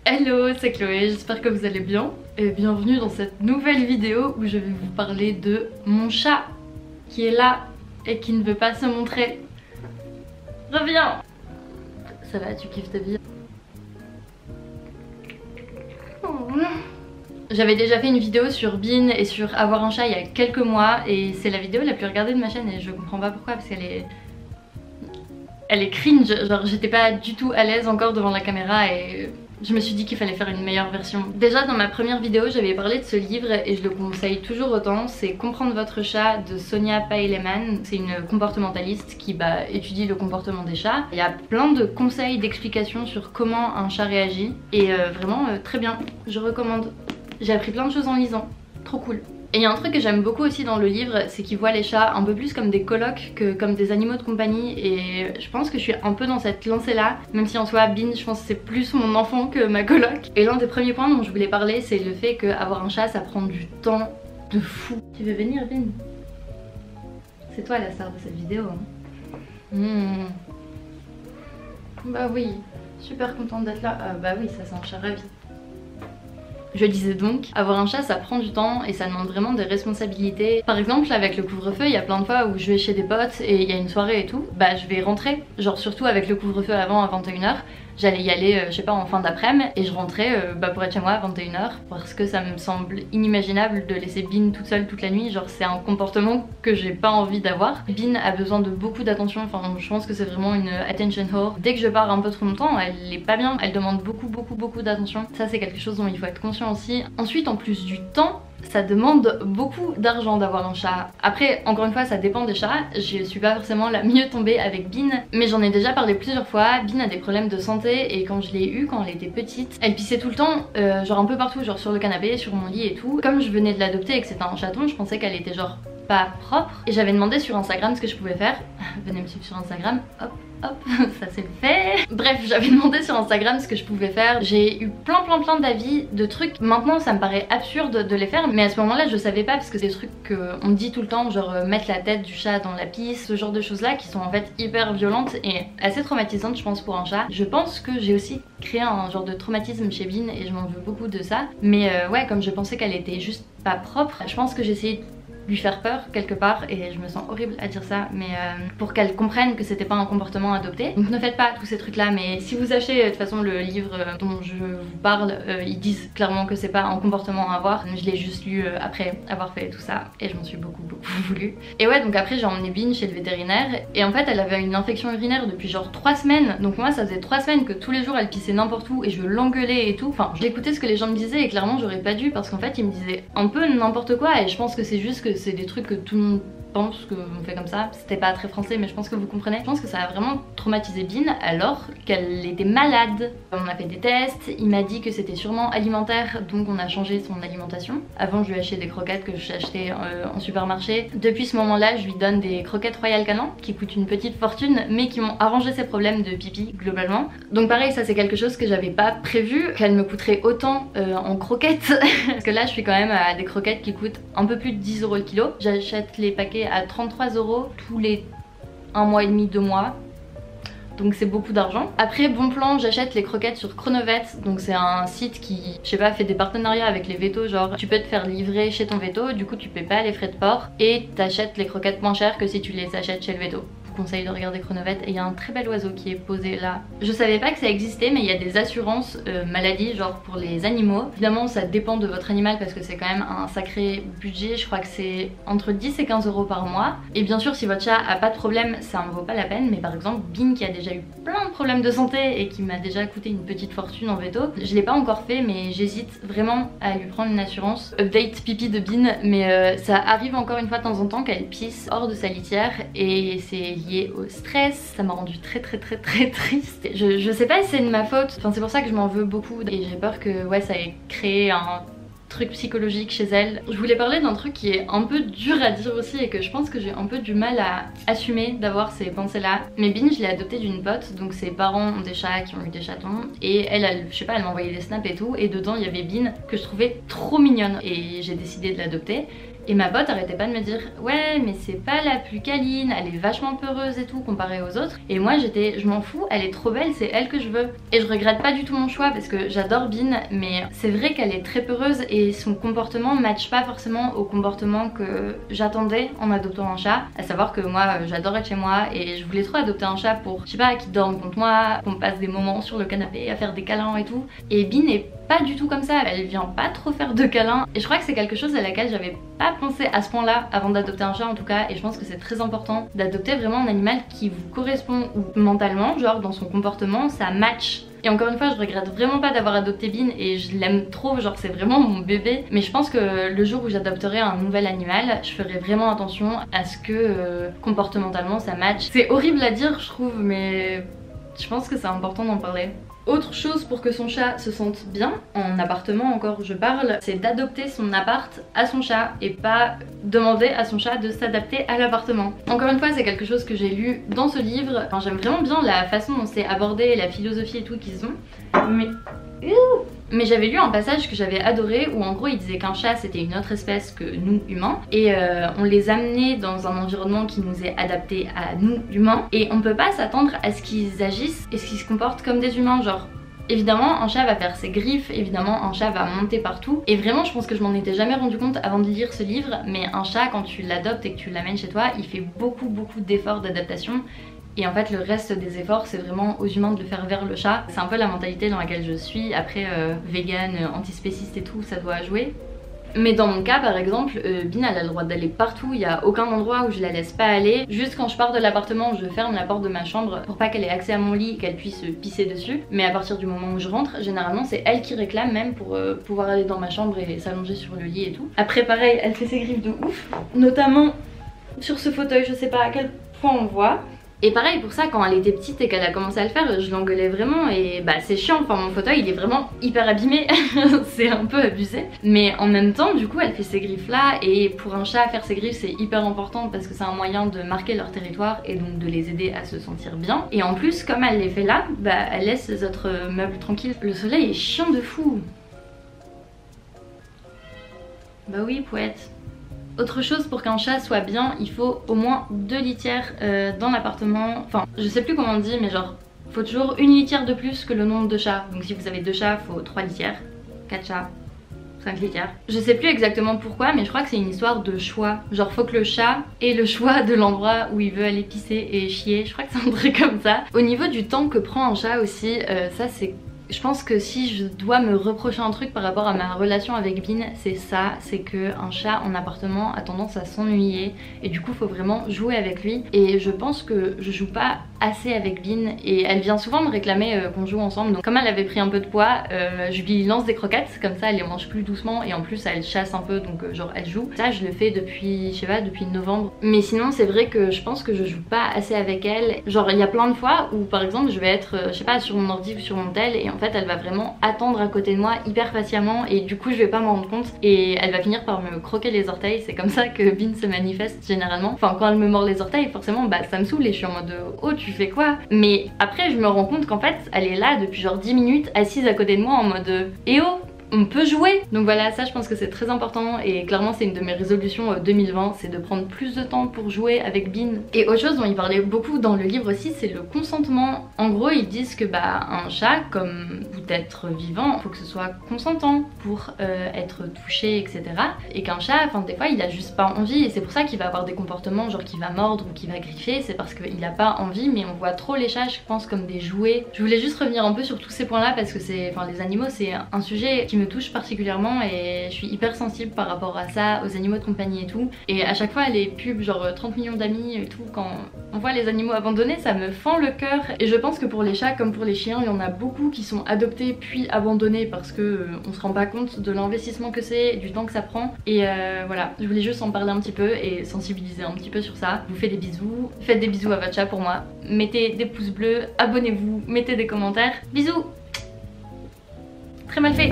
Hello, c'est Chloé, j'espère que vous allez bien et bienvenue dans cette nouvelle vidéo où je vais vous parler de mon chat qui est là et qui ne veut pas se montrer. Reviens! Ça va, tu kiffes ta vie? J'avais déjà fait une vidéo sur Bean et sur avoir un chat il y a quelques mois et c'est la vidéo la plus regardée de ma chaîne et je comprends pas pourquoi parce qu'elle est cringe, genre j'étais pas du tout à l'aise encore devant la caméra et je me suis dit qu'il fallait faire une meilleure version. Déjà dans ma première vidéo j'avais parlé de ce livre et je le conseille toujours autant, c'est Comprendre votre chat de Sonia Peileman. C'est une comportementaliste qui étudie le comportement des chats. Il y a plein de conseils, d'explications sur comment un chat réagit et vraiment très bien, je recommande. J'ai appris plein de choses en lisant, trop cool. Et il y a un truc que j'aime beaucoup aussi dans le livre, c'est qu'il voit les chats un peu plus comme des colocs que comme des animaux de compagnie et je pense que je suis un peu dans cette lancée là, même si en soi Bean je pense que c'est plus mon enfant que ma coloc. Et l'un des premiers points dont je voulais parler c'est le fait qu'avoir un chat ça prend du temps de fou. Tu veux venir Bean? C'est toi la star de cette vidéo hein. Bah oui, super contente d'être là. Bah oui, ça c'est un chat ravi. Je disais donc, avoir un chat ça prend du temps et ça demande vraiment des responsabilités. Par exemple avec le couvre-feu, il y a plein de fois où je vais chez des potes et il y a une soirée et tout, bah je vais rentrer, genre surtout avec le couvre-feu avant à 21h. J'allais y aller, je sais pas, en fin d'après-midi et je rentrais pour être chez moi à 21h parce que ça me semble inimaginable de laisser Bean toute seule toute la nuit, genre c'est un comportement que j'ai pas envie d'avoir. Bean a besoin de beaucoup d'attention, enfin je pense que c'est vraiment une attention whore. Dès que je pars un peu trop longtemps, elle est pas bien, elle demande beaucoup d'attention. Ça c'est quelque chose dont il faut être conscient aussi. Ensuite en plus du temps, ça demande beaucoup d'argent d'avoir un chat. Après, encore une fois, ça dépend des chats. Je suis pas forcément la mieux tombée avec Bean, mais j'en ai déjà parlé plusieurs fois. Bean a des problèmes de santé et quand je l'ai eu quand elle était petite, elle pissait tout le temps, genre un peu partout, genre sur le canapé, sur mon lit et tout. Comme je venais de l'adopter et que c'était un chaton, je pensais qu'elle était genre pas propre. Et j'avais demandé sur Instagram ce que je pouvais faire. Venez me suivre sur Instagram, hop. Hop, ça c'est fait. Bref, j'avais demandé sur Instagram ce que je pouvais faire. J'ai eu plein d'avis, de trucs. Maintenant ça me paraît absurde de les faire, mais à ce moment là je savais pas parce que c'est des trucs qu'on me dit tout le temps, genre mettre la tête du chat dans la pisse, ce genre de choses là qui sont en fait hyper violentes et assez traumatisantes je pense pour un chat. Je pense que j'ai aussi créé un genre de traumatisme chez Bean et je m'en veux beaucoup de ça. Mais ouais, comme je pensais qu'elle était juste pas propre, je pense que j'ai essayé lui faire peur quelque part et je me sens horrible à dire ça mais pour qu'elle comprenne que c'était pas un comportement adopté. Donc ne faites pas tous ces trucs là, mais si vous achetez de toute façon le livre dont je vous parle, ils disent clairement que c'est pas un comportement à avoir. Je l'ai juste lu après avoir fait tout ça et je m'en suis beaucoup voulu. Et ouais, donc après j'ai emmené Bean chez le vétérinaire et en fait elle avait une infection urinaire depuis genre 3 semaines. Donc moi ça faisait 3 semaines que tous les jours elle pissait n'importe où et je l'engueulais et tout. Enfin j'écoutais ce que les gens me disaient et clairement j'aurais pas dû parce qu'en fait ils me disaient un peu n'importe quoi et je pense que c'est juste que c'est des trucs que tout le monde pense qu'on fait comme ça. C'était pas très français mais je pense que vous comprenez. Je pense que ça a vraiment traumatisé Bean alors qu'elle était malade. On a fait des tests, il m'a dit que c'était sûrement alimentaire donc on a changé son alimentation. Avant je lui achetais des croquettes que j'ai achetées en supermarché. Depuis ce moment là je lui donne des croquettes Royal Canin qui coûtent une petite fortune mais qui m'ont arrangé ses problèmes de pipi globalement. Donc pareil ça c'est quelque chose que j'avais pas prévu, qu'elle me coûterait autant en croquettes parce que là je suis quand même à des croquettes qui coûtent un peu plus de 10 € le kilo. J'achète les paquets à 33 € tous les 1 mois et demi, 2 mois. Donc c'est beaucoup d'argent. Après bon plan, j'achète les croquettes sur Chronovet. Donc c'est un site qui, je sais pas, fait des partenariats avec les vétos. Genre tu peux te faire livrer chez ton véto, du coup tu paies pas les frais de port et t'achètes les croquettes moins chères que si tu les achètes chez le véto. Conseille de regarder Chronovet et il y a un très bel oiseau qui est posé là. Je savais pas que ça existait mais il y a des assurances maladie genre pour les animaux. Évidemment ça dépend de votre animal parce que c'est quand même un sacré budget, je crois que c'est entre 10 et 15 € par mois. Et bien sûr si votre chat a pas de problème ça en vaut pas la peine, mais par exemple Bean qui a déjà eu plein de problèmes de santé et qui m'a déjà coûté une petite fortune en veto, je l'ai pas encore fait mais j'hésite vraiment à lui prendre une assurance. Update pipi de Bean, mais ça arrive encore une fois de temps en temps qu'elle pisse hors de sa litière et c'est lié au stress. Ça m'a rendu très triste. Je sais pas si c'est de ma faute, enfin c'est pour ça que je m'en veux beaucoup et j'ai peur que ouais ça ait créé un truc psychologique chez elle. Je voulais parler d'un truc qui est un peu dur à dire aussi et que je pense que j'ai un peu du mal à assumer d'avoir ces pensées là. Mais Bean je l'ai adopté d'une pote, donc ses parents ont des chats qui ont eu des chatons et elle je sais pas, elle m'envoyait des snaps et tout et dedans il y avait Bean que je trouvais trop mignonne et j'ai décidé de l'adopter. Et ma pote arrêtait pas de me dire ouais mais c'est pas la plus câline, elle est vachement peureuse et tout comparée aux autres. Et moi j'étais je m'en fous, elle est trop belle, c'est elle que je veux. Et je regrette pas du tout mon choix parce que j'adore Bean, mais c'est vrai qu'elle est très peureuse et son comportement matche pas forcément au comportement que j'attendais en adoptant un chat. À savoir que moi j'adore être chez moi et je voulais trop adopter un chat pour, je sais pas, qu'il dorme contre moi, qu'on passe des moments sur le canapé à faire des câlins et tout. Et Bean est pas du tout comme ça, elle vient pas trop faire de câlins. Et je crois que c'est quelque chose à laquelle j'avais pas pensé à ce point là avant d'adopter un chat en tout cas. Et je pense que c'est très important d'adopter vraiment un animal qui vous correspond ou mentalement, genre dans son comportement, ça match. Et encore une fois je regrette vraiment pas d'avoir adopté Bean et je l'aime trop, genre c'est vraiment mon bébé. Mais je pense que le jour où j'adopterai un nouvel animal, je ferai vraiment attention à ce que comportementalement ça match. C'est horrible à dire je trouve, mais je pense que c'est important d'en parler. Autre chose pour que son chat se sente bien, en appartement encore je parle, c'est d'adopter son appart à son chat et pas demander à son chat de s'adapter à l'appartement. Encore une fois c'est quelque chose que j'ai lu dans ce livre, enfin, j'aime vraiment bien la façon dont c'est abordé, la philosophie et tout qu'ils ont, mais j'avais lu un passage que j'avais adoré où en gros il disait qu'un chat c'était une autre espèce que nous humains et on les amenait dans un environnement qui nous est adapté à nous humains et on peut pas s'attendre à ce qu'ils agissent et ce qu'ils se comportent comme des humains, genre évidemment un chat va faire ses griffes, évidemment un chat va monter partout et vraiment je pense que je m'en étais jamais rendu compte avant de lire ce livre, mais un chat quand tu l'adoptes et que tu l'amènes chez toi il fait beaucoup d'efforts d'adaptation. Et en fait le reste des efforts c'est vraiment aux humains de le faire vers le chat. C'est un peu la mentalité dans laquelle je suis. Après vegan, antispéciste et tout ça doit jouer. Mais dans mon cas par exemple, Bean elle a le droit d'aller partout, il n'y a aucun endroit où je la laisse pas aller. Juste quand je pars de l'appartement je ferme la porte de ma chambre pour pas qu'elle ait accès à mon lit et qu'elle puisse pisser dessus. Mais à partir du moment où je rentre, généralement c'est elle qui réclame même pour pouvoir aller dans ma chambre et s'allonger sur le lit et tout. Après pareil elle fait ses griffes de ouf, notamment sur ce fauteuil, je sais pas à quel point on voit. Et pareil pour ça, quand elle était petite et qu'elle a commencé à le faire, je l'engueulais vraiment et bah c'est chiant, enfin mon fauteuil il est vraiment hyper abîmé, c'est un peu abusé. Mais en même temps du coup elle fait ces griffes là et pour un chat faire ses griffes c'est hyper important parce que c'est un moyen de marquer leur territoire et donc de les aider à se sentir bien. Et en plus comme elle les fait là, bah elle laisse les autres meubles tranquilles. Le soleil est chiant de fou. Bah oui poète. Autre chose pour qu'un chat soit bien, il faut au moins 2 litières dans l'appartement. Enfin, je sais plus comment on dit, mais genre, faut toujours une litière de plus que le nombre de chats. Donc si vous avez 2 chats, faut 3 litières. 4 chats, 5 litières. Je sais plus exactement pourquoi, mais je crois que c'est une histoire de choix. Genre, faut que le chat ait le choix de l'endroit où il veut aller pisser et chier. Je crois que c'est un truc comme ça. Au niveau du temps que prend un chat aussi, ça c'est... Je pense que si je dois me reprocher un truc par rapport à ma relation avec Bean, c'est ça, c'est que un chat en appartement a tendance à s'ennuyer et du coup faut vraiment jouer avec lui. Et je pense que je joue pas assez avec Bean et elle vient souvent me réclamer qu'on joue ensemble. Donc comme elle avait pris un peu de poids, je lui lance des croquettes, comme ça elle les mange plus doucement et en plus elle chasse un peu donc genre elle joue. Ça je le fais depuis, je sais pas, depuis novembre. Mais sinon c'est vrai que je pense que je joue pas assez avec elle. Genre il y a plein de fois où par exemple je vais être, je sais pas, sur mon ordi ou sur mon tel et en fait elle va vraiment attendre à côté de moi hyper patiemment et du coup je vais pas m'en rendre compte et elle va finir par me croquer les orteils. C'est comme ça que Bean se manifeste généralement. Enfin quand elle me mord les orteils forcément bah ça me saoule et je suis en mode oh tu fais quoi? Mais après je me rends compte qu'en fait elle est là depuis genre 10 minutes assise à côté de moi en mode eh oh on peut jouer. Donc voilà, ça je pense que c'est très important et clairement c'est une de mes résolutions 2020, c'est de prendre plus de temps pour jouer avec Bean. Et autre chose dont il parlait beaucoup dans le livre aussi, c'est le consentement. En gros ils disent que bah un chat comme tout être vivant, faut que ce soit consentant pour être touché etc. Et qu'un chat, enfin des fois il a juste pas envie et c'est pour ça qu'il va avoir des comportements genre qu'il va mordre ou qu'il va griffer, c'est parce qu'il a pas envie. Mais on voit trop les chats je pense comme des jouets. Je voulais juste revenir un peu sur tous ces points là parce que c'est, enfin les animaux c'est un sujet qui me touche particulièrement et je suis hyper sensible par rapport à ça, aux animaux de compagnie et tout. Et à chaque fois les pubs genre 30 millions d'amis et tout, quand on voit les animaux abandonnés ça me fend le cœur. Et je pense que pour les chats comme pour les chiens il y en a beaucoup qui sont adoptés puis abandonnés parce que on se rend pas compte de l'investissement que c'est, du temps que ça prend. Et voilà, je voulais juste en parler un petit peu et sensibiliser un petit peu sur ça. Je vous fais des bisous, faites des bisous à votre chat pour moi, mettez des pouces bleus, abonnez-vous, mettez des commentaires, bisous. Très mal fait.